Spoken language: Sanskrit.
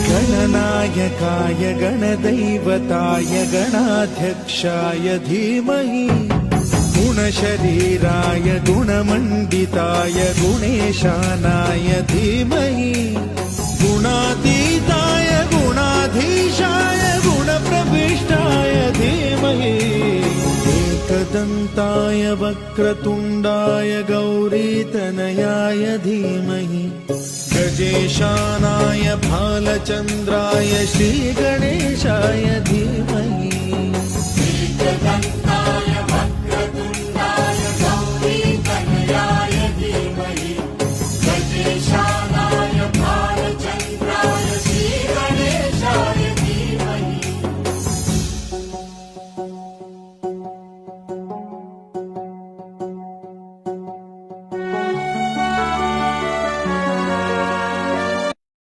गणनायकाय गणदैवताय गणाध्यक्षाय धीमहि गुणशरीराय गुणमण्डिताय गुणेशानाय धीमहि गुणातीताय गुणाधीशाय गुणप्रविष्टाय धीमहि एकदन्ताय वक्रतुण्डाय गौरीतनयाय धीमहि गजेशानाय भालचन्द्राय श्रीगणेशाय धीमहि